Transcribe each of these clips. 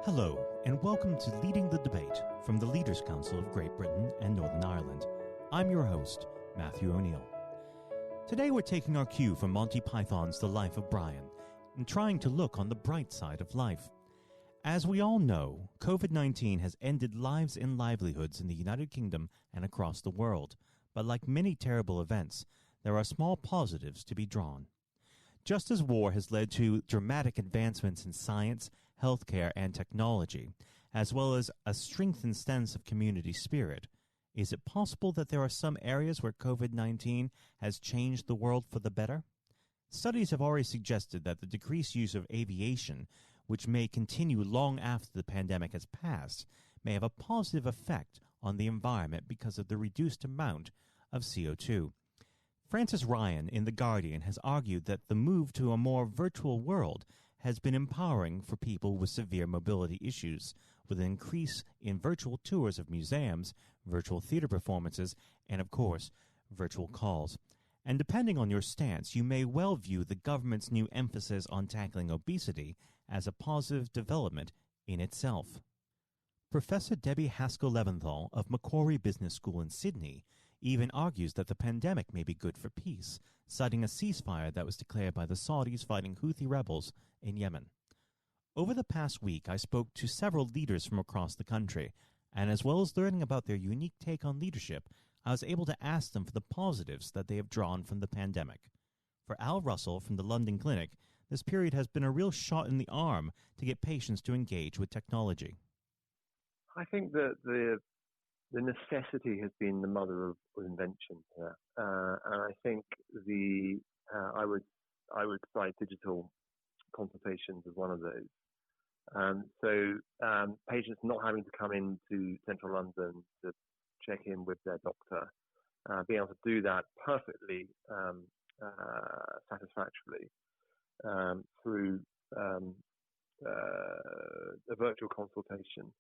Hello, and welcome to Leading the Debate from the Leaders' Council of Great Britain and Northern Ireland. I'm your host, Matthew O'Neill. Today we're taking our cue from Monty Python's The Life of Brian and trying to look on the bright side of life. As we all know, COVID-19 has ended lives and livelihoods in the United Kingdom and across the world. But like many terrible events, there are small positives to be drawn. Just as war has led to dramatic advancements in science, healthcare, and technology, as well as a strengthened sense of community spirit, is it possible that there are some areas where COVID-19 has changed the world for the better? Studies have already suggested that the decreased use of aviation, which may continue long after the pandemic has passed, may have a positive effect on the environment because of the reduced amount of CO2. Francis Ryan in The Guardian has argued that the move to a more virtual world has been empowering for people with severe mobility issues, with an increase in virtual tours of museums, virtual theater performances, and of course, virtual calls. And depending on your stance, you may well view the government's new emphasis on tackling obesity as a positive development in itself. Professor Debbie Haskell-Leventhal of Macquarie Business School in Sydney even argues that the pandemic may be good for peace, citing a ceasefire that was declared by the Saudis fighting Houthi rebels in Yemen. Over the past week, I spoke to several leaders from across the country, and as well as learning about their unique take on leadership, I was able to ask them for the positives that they have drawn from the pandemic. For Al Russell from the London Clinic, this period has been a real shot in the arm to get patients to engage with technology. I think that the necessity has been the mother of invention here, and I think I would cite digital consultations as one of those. So patients not having to come into central London to check in with their doctor, being able to do that perfectly satisfactorily through a virtual consultation.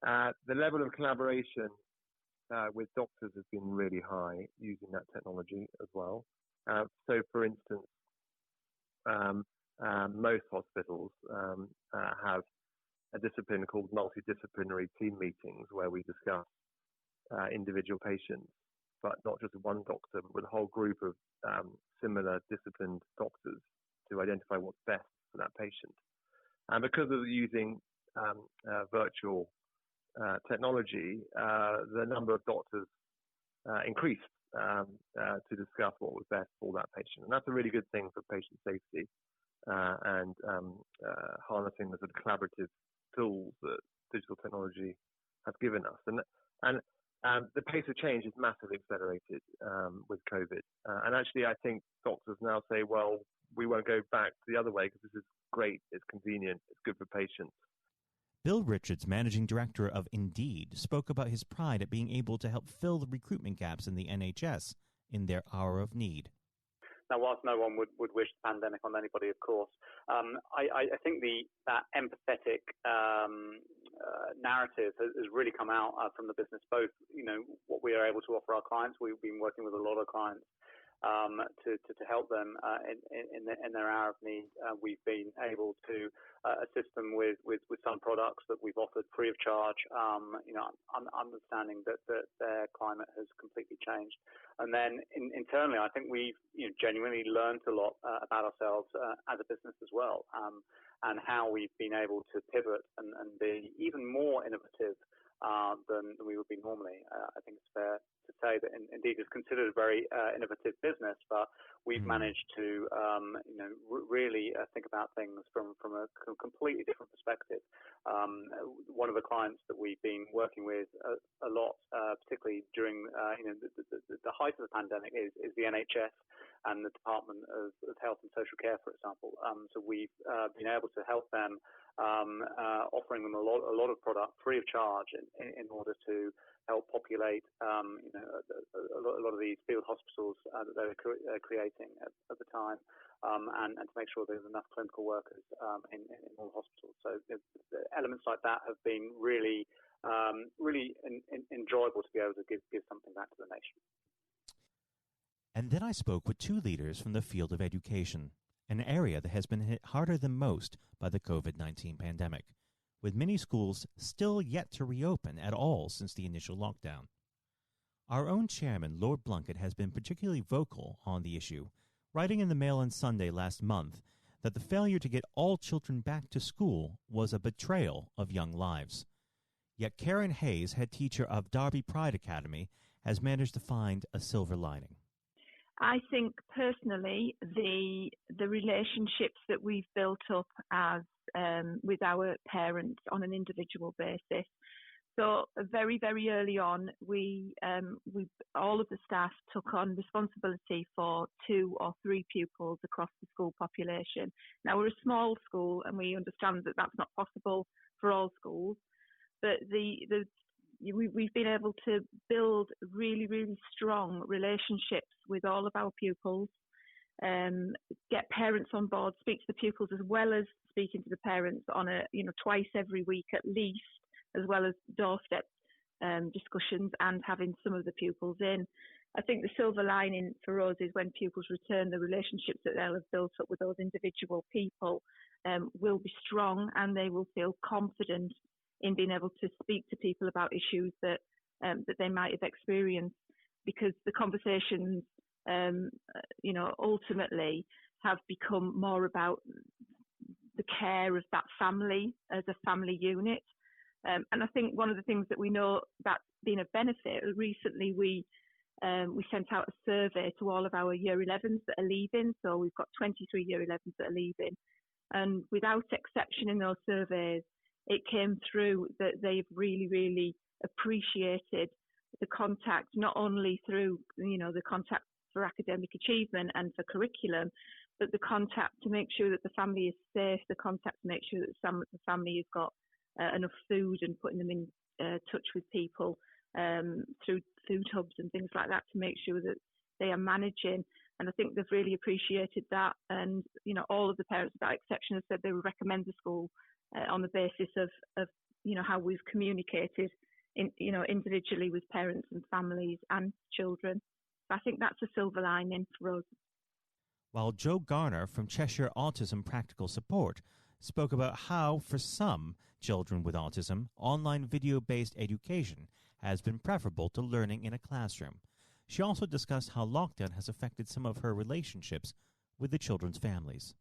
The level of collaboration with doctors has been really high using that technology as well. So, for instance, most hospitals have a discipline called multidisciplinary team meetings where we discuss individual patients, but not just with one doctor, but with a whole group of similar disciplined doctors to identify what's best for that patient. And because of using virtual technology, the number of doctors increased to discuss what was best for that patient. And that's a really good thing for patient safety and harnessing the sort of collaborative tools that digital technology has given us. And the pace of change is massively accelerated with COVID. And actually, I think doctors now say, well, we won't go back the other way because this is great, it's convenient, it's good for patients. Bill Richards, managing director of Indeed, spoke about his pride at being able to help fill the recruitment gaps in the NHS in their hour of need. Now, whilst no one would wish the pandemic on anybody, of course, I think that empathetic narrative has really come out from the business. Both, what we are able to offer our clients. We've been working with a lot of clients to help them in their hour of need. We've been able to assist them with some products that we've offered free of charge, understanding that their climate has completely changed. And then internally, I think we've genuinely learned a lot about ourselves as a business as well, and how we've been able to pivot and be even more innovative than we would be normally. I think it's fair to say that Indeed is considered a very innovative business, but we've managed to really think about things from a completely different perspective. One of the clients that we've been working with a lot, particularly during the height of the pandemic, is the NHS and the Department of Health and Social Care, for example. So we've been able to help them, offering them a lot of product free of charge in order to help populate a lot of these field hospitals that they were creating at the time, and to make sure there's enough clinical workers in all hospitals. So the elements like that have been really enjoyable to be able to give something back to the nation. And then I spoke with two leaders from the field of education, an area that has been hit harder than most by the COVID-19 pandemic. with many schools still yet to reopen at all since the initial lockdown. Our own chairman, Lord Blunkett, has been particularly vocal on the issue, writing in the Mail on Sunday last month that the failure to get all children back to school was a betrayal of young lives. Yet Karen Hayes, head teacher of Derby Pride Academy, has managed to find a silver lining. I think personally the relationships that we've built up as with our parents on an individual basis. So very, very early on, we all of the staff took on responsibility for 2 or 3 pupils across the school population. Now we're a small school, and we understand that that's not possible for all schools, but we've been able to build really, really strong relationships with all of our pupils, get parents on board, speak to the pupils as well as speaking to the parents on twice every week at least, as well as doorstep discussions and having some of the pupils in. I think the silver lining for us is when pupils return, the relationships that they'll have built up with those individual people will be strong, and they will feel confident in being able to speak to people about issues that they might have experienced, because the conversations, ultimately have become more about the care of that family as a family unit. And I think one of the things that we know that's been a benefit, recently we sent out a survey to all of our Year 11s that are leaving. So we've got 23 Year 11s that are leaving. And without exception in those surveys, it came through that they've really, really appreciated the contact, not only through, the contact for academic achievement and for curriculum, but the contact to make sure that the family is safe, the contact to make sure that the family has got enough food, and putting them in touch with people through food hubs and things like that to make sure that they are managing. And I think they've really appreciated that. And, all of the parents without exception have said they would recommend the school on the basis of how we've communicated individually with parents and families and children. So I think that's a silver lining for us. While Joe Garner from Cheshire Autism Practical Support spoke about how, for some children with autism, online video-based education has been preferable to learning in a classroom. She also discussed how lockdown has affected some of her relationships with the children's families.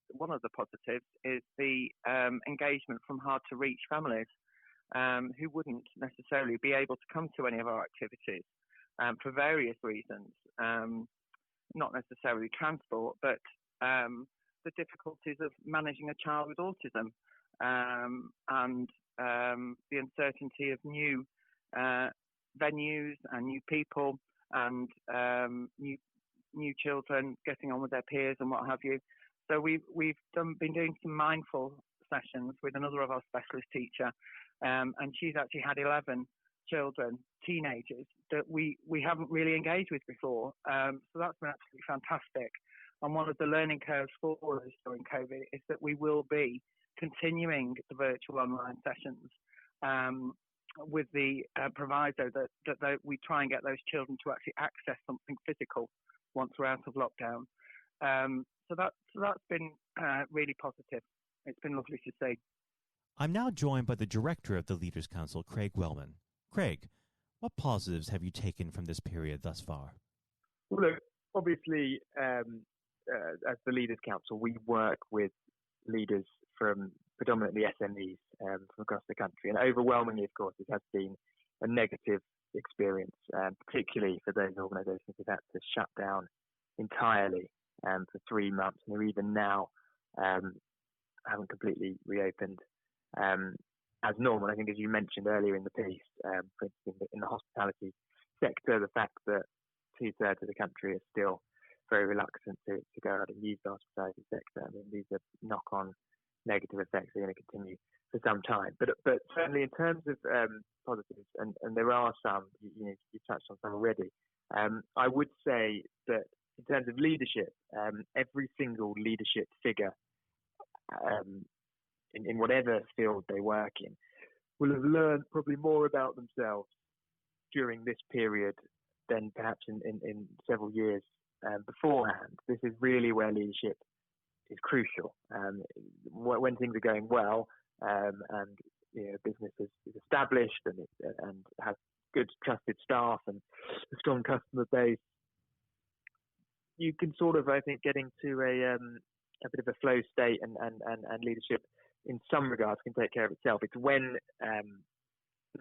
One of the positives is the engagement from hard-to-reach families who wouldn't necessarily be able to come to any of our activities for various reasons, not necessarily transport, but the difficulties of managing a child with autism and the uncertainty of new venues and new people and new children getting on with their peers and what have you. So we've been doing some mindful sessions with another of our specialist teacher, and she's actually had 11 children, teenagers, that we haven't really engaged with before. So that's been absolutely fantastic. And one of the learning curves for us during COVID is that we will be continuing the virtual online sessions with the proviso that we try and get those children to actually access something physical once we're out of lockdown. So that's been really positive. It's been lovely to see. I'm now joined by the director of the Leaders Council, Craig Wellman. Craig, what positives have you taken from this period thus far? Well, look, obviously, as the Leaders Council, we work with leaders from predominantly SMEs from across the country. And overwhelmingly, of course, it has been a negative experience, particularly for those organisations who've had to shut down entirely for 3 months, and who even now haven't completely reopened as normal. I think, as you mentioned earlier in the piece, for instance, in the hospitality sector, the fact that 2/3 of the country is still very reluctant to go out and use the hospitality sector. I mean, these are knock-on negative effects that are going to continue for some time. But certainly in terms of positives, and there are some, you touched on some already, I would say that in terms of leadership, every single leadership figure in whatever field they work in will have learned probably more about themselves during this period than perhaps in several years beforehand. This is really where leadership is crucial. When things are going well, and business is established and has good trusted staff and a strong customer base, you can sort of, I think, get into a bit of a flow state, and leadership in some regards can take care of itself. It's when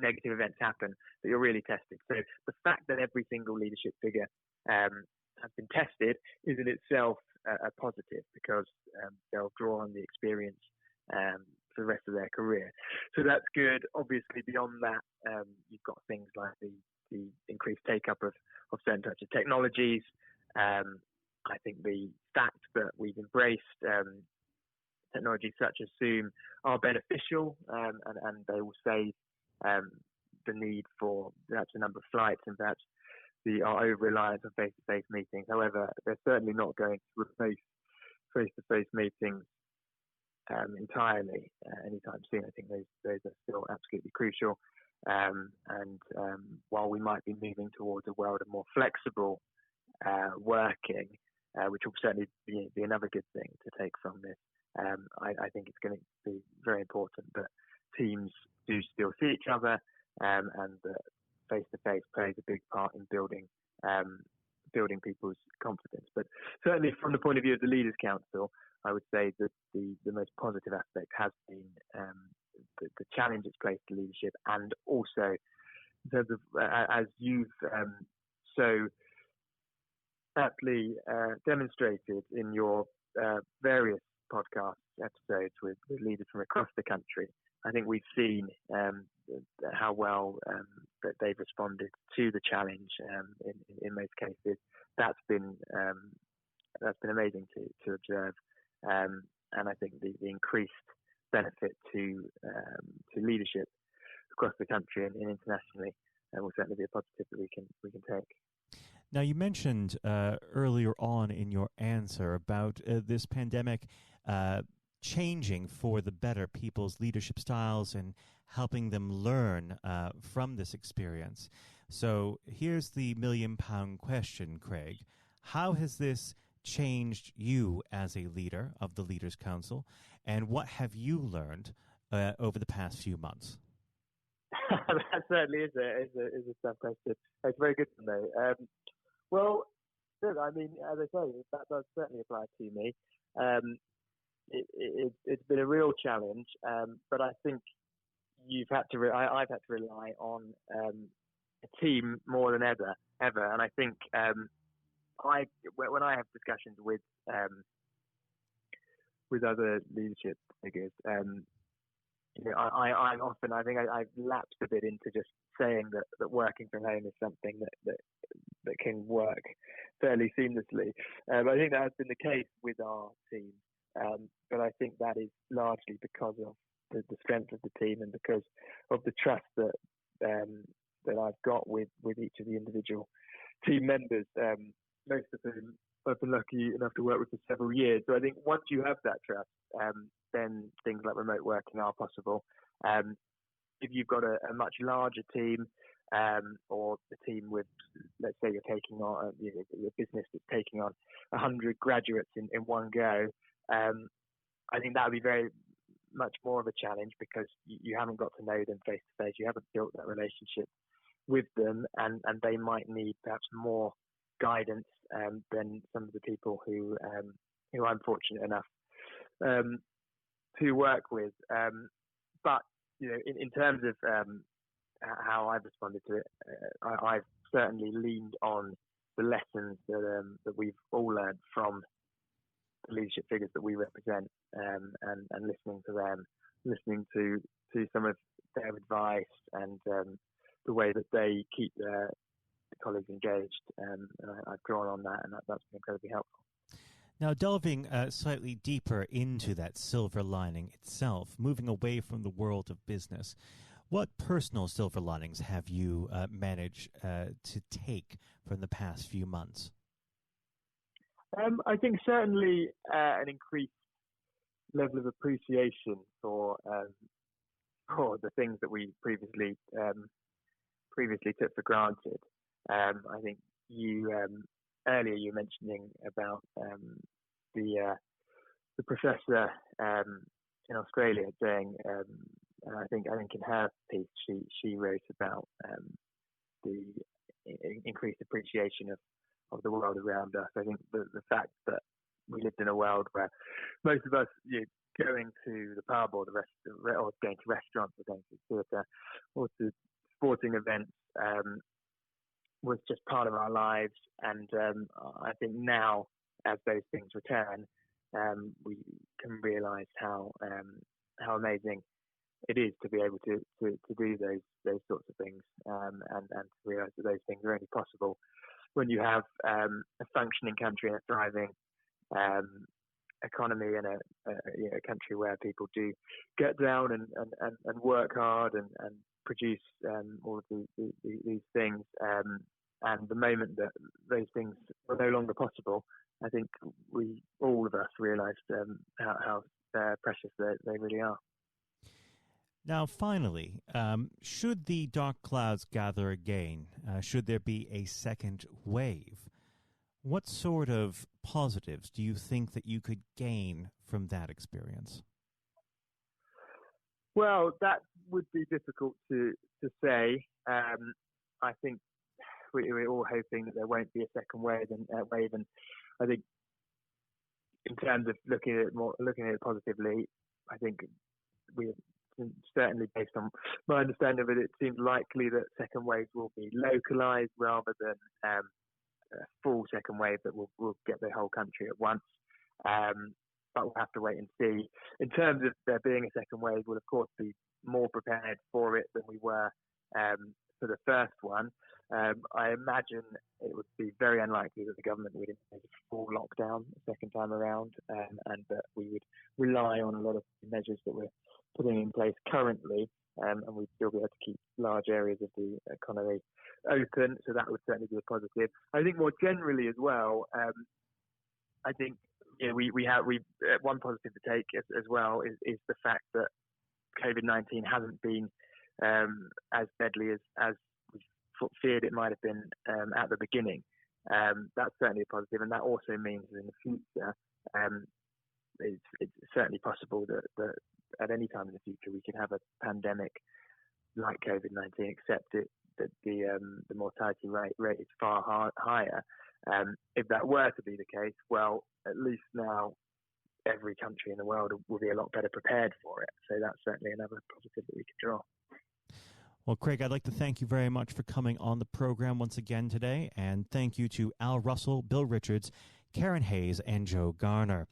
negative events happen that you're really tested. So the fact that every single leadership figure has been tested is in itself a positive, because they'll draw on the experience for the rest of their career. So that's good. Obviously, beyond that, you've got things like the increased take-up of certain types of technologies. I think the fact that we've embraced technologies such as Zoom are beneficial, and they will save the need for perhaps a number of flights and perhaps our over-reliance on face-to-face meetings. However, they're certainly not going to replace face-to-face meetings entirely anytime soon. I think those are still absolutely crucial. While we might be moving towards a world of more flexible working, which will certainly be another good thing to take from this, I think it's going to be very important that teams do still see each other, and that face-to-face plays a big part in building people's confidence. But certainly from the point of view of the Leaders' Council, I would say that the most positive aspect has been the challenge it's placed to leadership, and also in terms of, as you've so aptly demonstrated in your various podcast episodes with leaders from across the country, I think we've seen how well that they've responded to the challenge in most cases. That's been amazing to observe, and I think the increased benefit to leadership across the country and internationally will certainly be a positive that we can take. Now, you mentioned earlier on in your answer about this pandemic changing for the better people's leadership styles and helping them learn from this experience. So here's the £1 million question, Craig. How has this changed you as a leader of the Leaders' Council, and what have you learned over the past few months? That certainly is a tough question. It's very good to know. Well, good. I mean, as I say, that does certainly apply to me. It's been a real challenge, but I think I've had to rely on a team more than ever, and I think when I have discussions with other leadership figures, I often I've lapsed a bit into just saying that working from home is something that can work fairly seamlessly. I think that has been the case with our team, but I think that is largely because of the strength of the team and because of the trust that I've got with each of the individual team members, most of whom I've been lucky enough to work with for several years. So I think once you have that trust, then things like remote working are possible. If you've got a much larger team, or a team with, let's say you're taking on a business that's taking on 100 graduates in one go, I think that would be very much more of a challenge because you haven't got to know them face to face. You haven't built that relationship with them, and they might need perhaps more guidance than some of the people who I'm fortunate enough to work with. But in terms of how I've responded to it, I've certainly leaned on the lessons that we've all learned from the leadership figures that we represent, and listening to them, listening to some of their advice and the way that they keep their colleagues engaged, and I've drawn on that, and that's been incredibly helpful. Now, delving slightly deeper into that silver lining itself, moving away from the world of business, what personal silver linings have you managed to take from the past few months? I think certainly an increased level of appreciation for the things that we previously took for granted. I think you earlier you were mentioning about the professor in Australia, saying, and I think in her piece she wrote about the increased appreciation of the world around us. I think the fact that we lived in a world where most of us, going to the pub or or going to restaurants or going to theatre or to sporting events was just part of our lives. And I think now, as those things return, we can realise how amazing it is to be able to do those sorts of things, and to realise that those things are only possible when you have a functioning country and a thriving economy, and a country where people do get down and work hard and produce all of these things. And the moment that those things were no longer possible, I think all of us realised how precious they really are. Now, finally, should the dark clouds gather again, should there be a second wave, what sort of positives do you think that you could gain from that experience? Well, that would be difficult to say. I think we're all hoping that there won't be a second wave, and I think in terms of looking at it positively, I think we certainly, based on my understanding of it, it seems likely that second waves will be localized rather than a full second wave that will get the whole country at once. But we'll have to wait and see. In terms of there being a second wave, we'll of course be more prepared for it than we were for the first one. I imagine it would be very unlikely that the government would impose a full lockdown the second time around, and that we would rely on a lot of measures that we're putting in place currently, and we'd still be able to keep large areas of the economy open. So that would certainly be a positive. I think more generally as well, I think we have one positive to take as well is the fact that COVID-19 hasn't been as deadly as we feared it might have been at the beginning. That's certainly a positive, and that also means that in the future, it's certainly possible that at any time in the future we could have a pandemic like COVID-19, except that the mortality rate is far higher. If that were to be the case, well, at least now every country in the world will be a lot better prepared for it. So that's certainly another positive that we could draw. Well, Craig, I'd like to thank you very much for coming on the program once again today, and thank you to Al Russell, Bill Richards, Karen Hayes, and Joe Garner.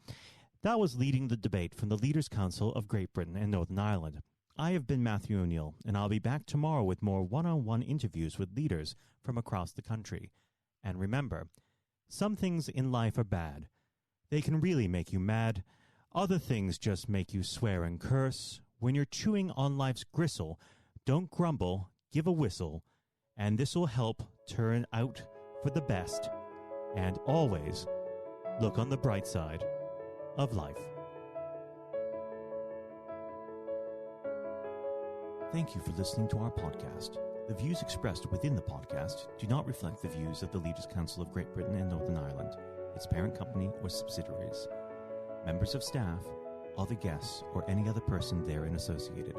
That was Leading the Debate from the Leaders' Council of Great Britain and Northern Ireland. I have been Matthew O'Neill, and I'll be back tomorrow with more one-on-one interviews with leaders from across the country. And remember, some things in life are bad. They can really make you mad. Other things just make you swear and curse. When you're chewing on life's gristle, don't grumble, give a whistle, and this will help turn out for the best. And always look on the bright side of life. Thank you for listening to our podcast. The views expressed within the podcast do not reflect the views of the Leaders' Council of Great Britain and Northern Ireland, its parent company or subsidiaries, members of staff, other guests, or any other person therein associated.